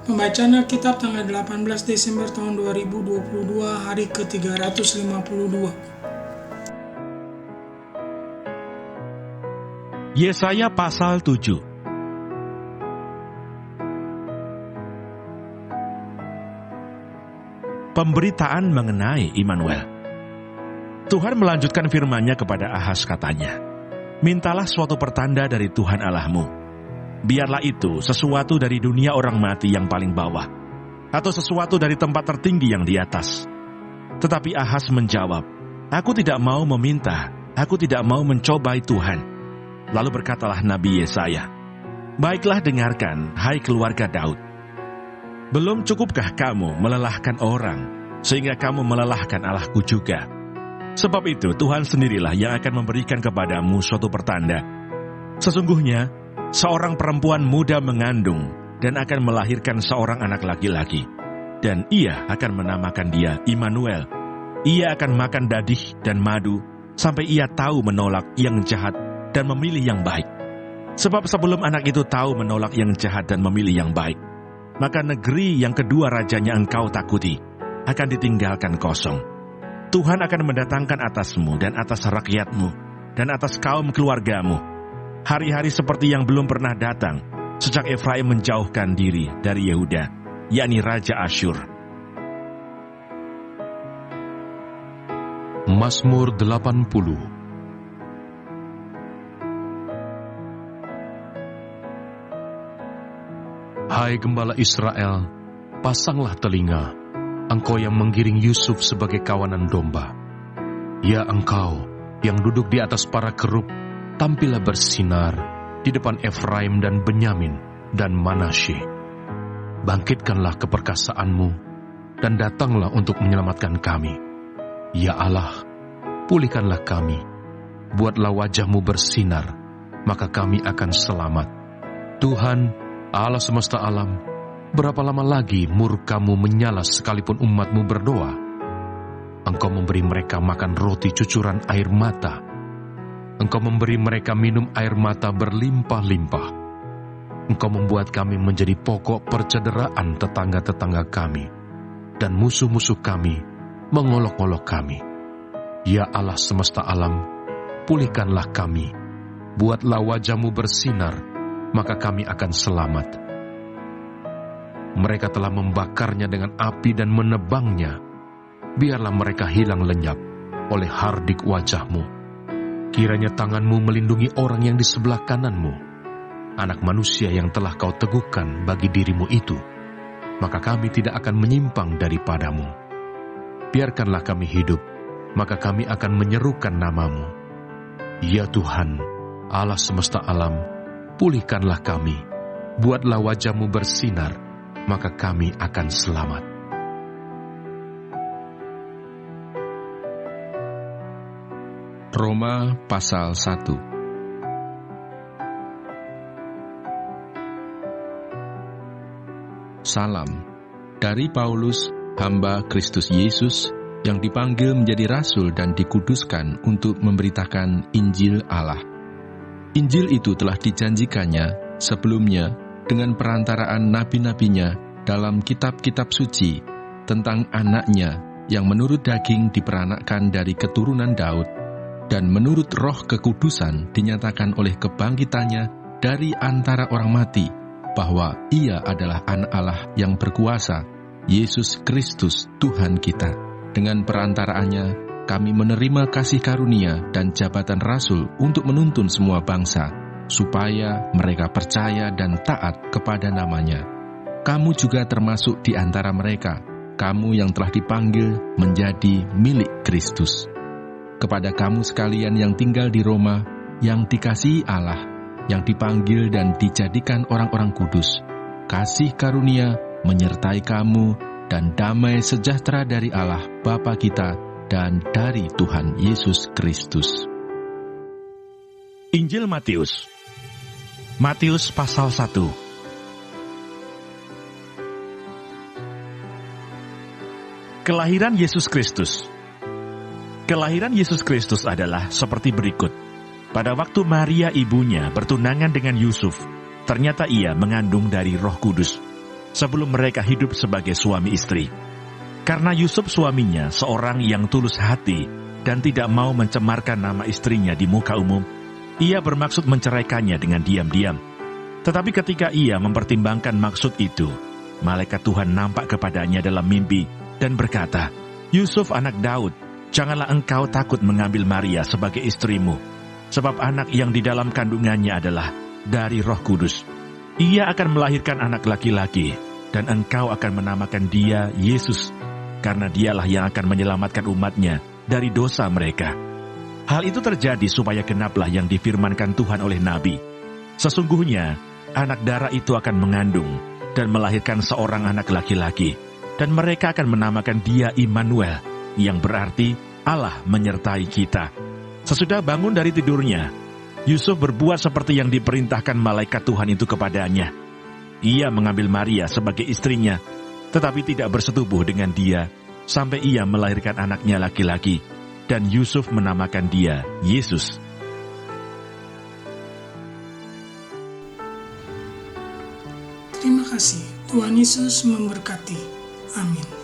Pembacaan Alkitab tanggal 18 Desember tahun 2022, hari ke-352. Yesaya pasal 7. Pemberitaan mengenai Immanuel. Tuhan melanjutkan firman-Nya kepada Ahaz, katanya, "Mintalah suatu pertanda dari Tuhan Allahmu. Biarlah itu sesuatu dari dunia orang mati yang paling bawah, atau sesuatu dari tempat tertinggi yang di atas." Tetapi Ahaz menjawab, "Aku tidak mau meminta, aku tidak mau mencobai Tuhan." Lalu berkatalah Nabi Yesaya, "Baiklah, dengarkan, hai keluarga Daud. Belum cukupkah kamu melelahkan orang, sehingga kamu melelahkan Allahku juga? Sebab itu Tuhan sendirilah yang akan memberikan kepadamu suatu pertanda. Sesungguhnya, seorang perempuan muda mengandung dan akan melahirkan seorang anak laki-laki, dan ia akan menamakan dia Immanuel. Ia akan makan dadih dan madu, sampai ia tahu menolak yang jahat dan memilih yang baik. Sebab sebelum anak itu tahu menolak yang jahat dan memilih yang baik, maka negeri yang kedua rajanya engkau takuti akan ditinggalkan kosong. Tuhan akan mendatangkan atasmu dan atas rakyatmu dan atas kaum keluargamu hari-hari seperti yang belum pernah datang sejak Efraim menjauhkan diri dari Yehuda, yakni Raja Asyur." Mazmur 80. Hai Gembala Israel, pasanglah telinga, engkau yang menggiring Yusuf sebagai kawanan domba. Ya engkau yang duduk di atas para kerub, tampillah bersinar di depan Efraim dan Benyamin dan Manasye. Bangkitkanlah keperkasaanmu dan datanglah untuk menyelamatkan kami. Ya Allah, pulihkanlah kami, buatlah wajahmu bersinar, maka kami akan selamat. Tuhan, Allah semesta alam, berapa lama lagi murka-Mu menyala sekalipun umat-Mu berdoa? Engkau memberi mereka makan roti cucuran air mata. Engkau memberi mereka minum air mata berlimpah-limpah. Engkau membuat kami menjadi pokok percederaan tetangga-tetangga kami, dan musuh-musuh kami mengolok-olok kami. Ya Allah semesta alam, pulihkanlah kami, buatlah wajah-Mu bersinar, maka kami akan selamat. Mereka telah membakarnya dengan api dan menebangnya. Biarlah mereka hilang lenyap oleh hardik wajah-Mu. Kiranya tangan-Mu melindungi orang yang di sebelah kanan-Mu, anak manusia yang telah Kau teguhkan bagi diri-Mu itu, maka kami tidak akan menyimpang daripada-Mu. Biarkanlah kami hidup, maka kami akan menyerukan nama-Mu. Ya Tuhan, Allah semesta alam, pulihkanlah kami, buatlah wajah-Mu bersinar, maka kami akan selamat. Roma pasal 1. Salam dari Paulus, hamba Kristus Yesus, yang dipanggil menjadi rasul dan dikuduskan untuk memberitakan Injil Allah. Injil itu telah dijanjikannya sebelumnya dengan perantaraan nabi-nabinya dalam kitab-kitab suci tentang anaknya yang menurut daging diperanakkan dari keturunan Daud, dan menurut roh kekudusan dinyatakan oleh kebangkitannya dari antara orang mati, bahwa ia adalah anak Allah yang berkuasa, Yesus Kristus Tuhan kita. Dengan perantaraannya kami menerima kasih karunia dan jabatan rasul untuk menuntun semua bangsa, supaya mereka percaya dan taat kepada namanya. Kamu juga termasuk di antara mereka, kamu yang telah dipanggil menjadi milik Kristus. Kepada kamu sekalian yang tinggal di Roma, yang dikasihi Allah, yang dipanggil dan dijadikan orang-orang kudus, kasih karunia menyertai kamu dan damai sejahtera dari Allah Bapa kita dan dari Tuhan Yesus Kristus. Injil Matius. Matius pasal 1. Kelahiran Yesus Kristus. Kelahiran Yesus Kristus adalah seperti berikut. Pada waktu Maria ibunya bertunangan dengan Yusuf, ternyata ia mengandung dari Roh Kudus. sebelum mereka hidup sebagai suami istri. Karena Yusuf suaminya seorang yang tulus hati dan tidak mau mencemarkan nama istrinya di muka umum, ia bermaksud menceraikannya dengan diam-diam. Tetapi ketika ia mempertimbangkan maksud itu, malaikat Tuhan nampak kepadanya dalam mimpi dan berkata, "Yusuf anak Daud, janganlah engkau takut mengambil Maria sebagai istrimu, sebab anak yang di dalam kandungannya adalah dari Roh Kudus. Ia akan melahirkan anak laki-laki, dan engkau akan menamakan dia Yesus, karena dialah yang akan menyelamatkan umatnya dari dosa mereka." Hal itu terjadi supaya genaplah yang difirmankan Tuhan oleh Nabi. Sesungguhnya, anak darah itu akan mengandung dan melahirkan seorang anak laki-laki, dan mereka akan menamakan dia Immanuel, yang berarti Allah menyertai kita. Sesudah bangun dari tidurnya, Yusuf berbuat seperti yang diperintahkan malaikat Tuhan itu kepadanya. Ia mengambil Maria sebagai istrinya, tetapi tidak bersetubuh dengan dia, sampai ia melahirkan anaknya laki-laki, dan Yusuf menamakan dia Yesus. Terima kasih. Tuhan Yesus memberkati. Amin.